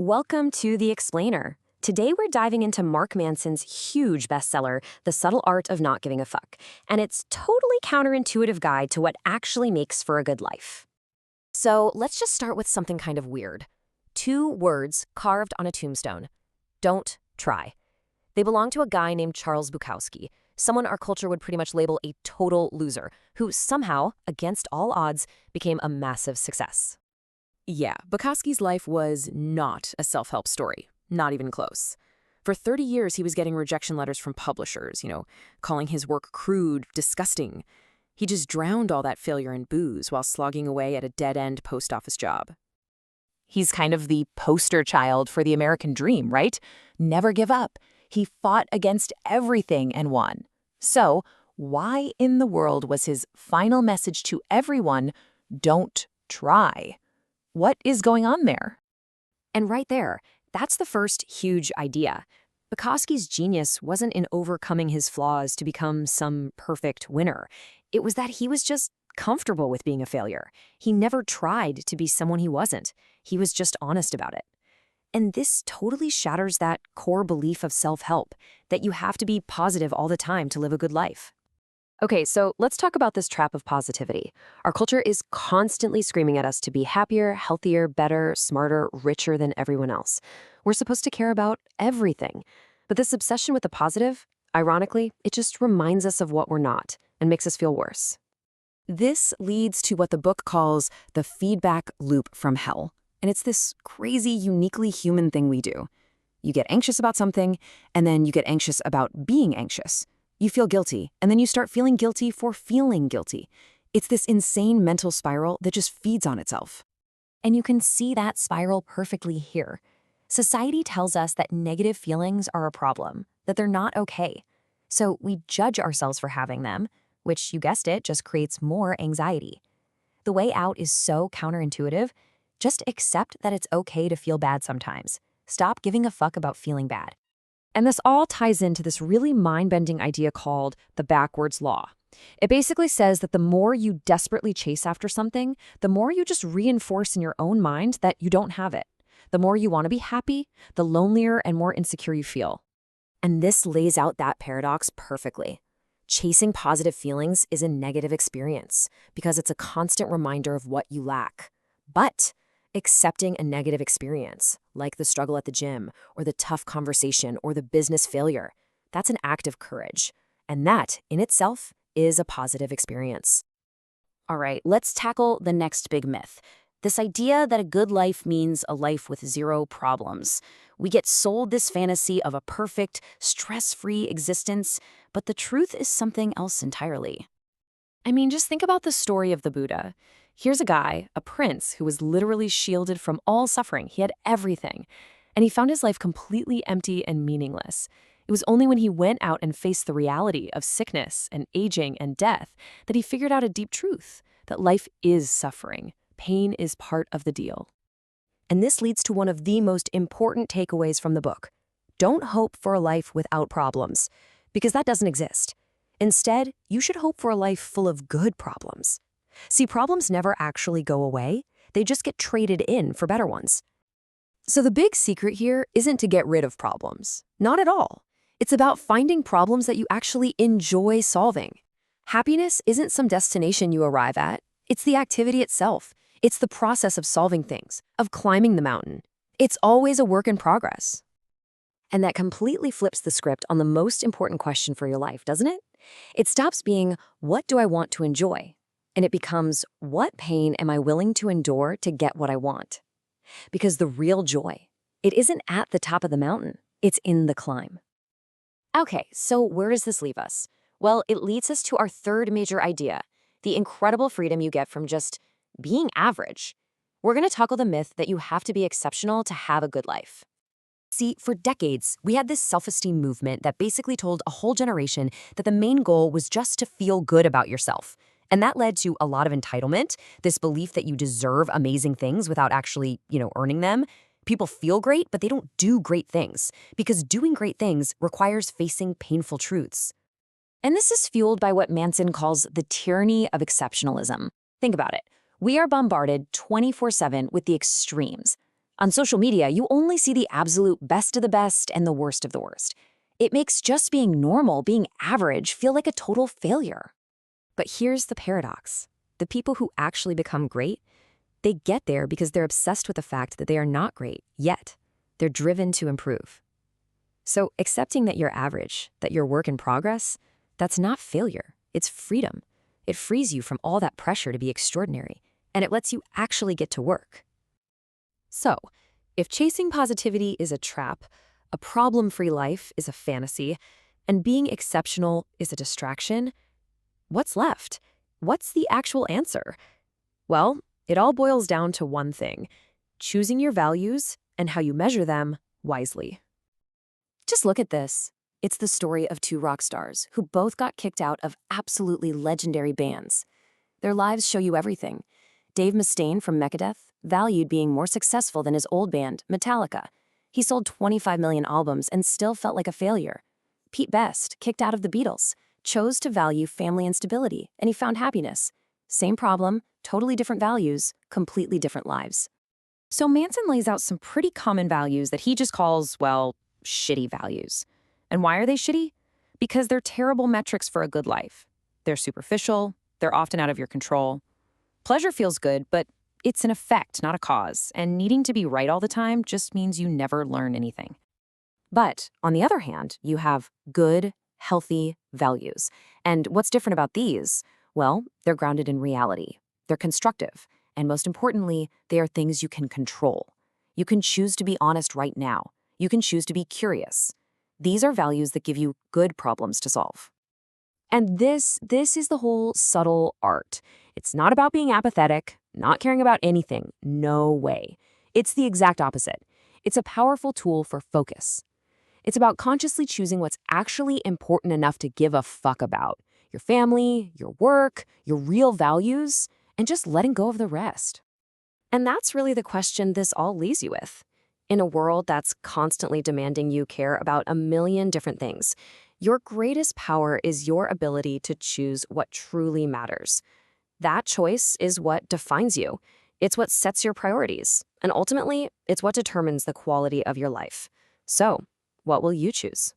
Welcome to The Explainer. Today we're diving into Mark Manson's huge bestseller, The Subtle Art of Not Giving a Fuck, and its totally counterintuitive guide to what actually makes for a good life. So let's just start with something kind of weird. 2 words carved on a tombstone. Don't try. They belong to a guy named Charles Bukowski, someone our culture would pretty much label a total loser, who somehow, against all odds, became a massive success. Yeah, Bukowski's life was not a self-help story, not even close. For 30 years, he was getting rejection letters from publishers, calling his work crude, disgusting. He just drowned all that failure in booze while slogging away at a dead-end post office job. He's kind of the poster child for the American dream, right? Never give up. He fought against everything and won. So, why in the world was his final message to everyone, don't try? What is going on there? And right there, that's the first huge idea. Bukowski's genius wasn't in overcoming his flaws to become some perfect winner. It was that he was just comfortable with being a failure. He never tried to be someone he wasn't. He was just honest about it. And this totally shatters that core belief of self-help, that you have to be positive all the time to live a good life. Okay, so let's talk about this trap of positivity. Our culture is constantly screaming at us to be happier, healthier, better, smarter, richer than everyone else. We're supposed to care about everything. But this obsession with the positive, ironically, it just reminds us of what we're not and makes us feel worse. This leads to what the book calls the feedback loop from hell. And it's this crazy, uniquely human thing we do. You get anxious about something, and then you get anxious about being anxious. You feel guilty, and then you start feeling guilty for feeling guilty. It's this insane mental spiral that just feeds on itself. And you can see that spiral perfectly here. Society tells us that negative feelings are a problem, that they're not okay. So we judge ourselves for having them, which, you guessed it, just creates more anxiety. The way out is so counterintuitive. Just accept that it's okay to feel bad sometimes. Stop giving a fuck about feeling bad. And this all ties into this really mind-bending idea called the backwards law. It basically says that the more you desperately chase after something, the more you just reinforce in your own mind that you don't have it. The more you want to be happy, the lonelier and more insecure you feel. And this lays out that paradox perfectly. Chasing positive feelings is a negative experience because it's a constant reminder of what you lack. But accepting a negative experience, like the struggle at the gym, or the tough conversation, or the business failure, that's an act of courage. And that, in itself, is a positive experience. All right, let's tackle the next big myth. This idea that a good life means a life with 0 problems. We get sold this fantasy of a perfect, stress-free existence, but the truth is something else entirely. I mean, just think about the story of the Buddha. Here's a guy, a prince, who was literally shielded from all suffering. He had everything. And he found his life completely empty and meaningless. It was only when he went out and faced the reality of sickness and aging and death that he figured out a deep truth, that life is suffering. Pain is part of the deal. And this leads to one of the most important takeaways from the book. Don't hope for a life without problems, because that doesn't exist. Instead, you should hope for a life full of good problems. See, problems never actually go away. They just get traded in for better ones. So the big secret here isn't to get rid of problems. Not at all. It's about finding problems that you actually enjoy solving. Happiness isn't some destination you arrive at. It's the activity itself. It's the process of solving things, of climbing the mountain. It's always a work in progress. And that completely flips the script on the most important question for your life, doesn't it? It stops being, what do I want to enjoy? And it becomes, what pain am I willing to endure to get what I want? Because the real joy, it isn't at the top of the mountain, it's in the climb. Okay, so where does this leave us? Well, it leads us to our third major idea, the incredible freedom you get from just being average. We're going to tackle the myth that you have to be exceptional to have a good life. See, for decades, we had this self-esteem movement that basically told a whole generation that the main goal was just to feel good about yourself. And that led to a lot of entitlement, this belief that you deserve amazing things without actually, earning them. People feel great, but they don't do great things, because doing great things requires facing painful truths. And this is fueled by what Manson calls the tyranny of exceptionalism. Think about it. We are bombarded 24/7 with the extremes. On social media, you only see the absolute best of the best and the worst of the worst. It makes just being normal, being average, feel like a total failure. But here's the paradox. The people who actually become great, they get there because they're obsessed with the fact that they are not great yet. They're driven to improve. So accepting that you're average, that you're work in progress, that's not failure. It's freedom. It frees you from all that pressure to be extraordinary, and it lets you actually get to work. So, if chasing positivity is a trap, a problem-free life is a fantasy, and being exceptional is a distraction, what's left? What's the actual answer? Well, it all boils down to one thing: choosing your values and how you measure them wisely. Just look at this. It's the story of two rock stars who both got kicked out of absolutely legendary bands. Their lives show you everything. Dave Mustaine from Megadeth valued being more successful than his old band, Metallica. He sold 25 million albums and still felt like a failure. Pete Best, kicked out of the Beatles, chose to value family and stability, and he found happiness. Same problem, totally different values, completely different lives. So Manson lays out some pretty common values that he just calls, well, shitty values. And why are they shitty? Because they're terrible metrics for a good life. They're superficial, they're often out of your control. Pleasure feels good, but it's an effect, not a cause, and needing to be right all the time just means you never learn anything. But on the other hand, you have good, healthy values. And what's different about these? Well, they're grounded in reality. They're constructive. And most importantly, they are things you can control. You can choose to be honest right now. You can choose to be curious. These are values that give you good problems to solve. And this is the whole subtle art. It's not about being apathetic, not caring about anything. No way. It's the exact opposite. It's a powerful tool for focus. It's about consciously choosing what's actually important enough to give a fuck about. Your family, your work, your real values, and just letting go of the rest. And that's really the question this all leaves you with. In a world that's constantly demanding you care about a million different things, your greatest power is your ability to choose what truly matters. That choice is what defines you. It's what sets your priorities. And ultimately, it's what determines the quality of your life. So, what will you choose?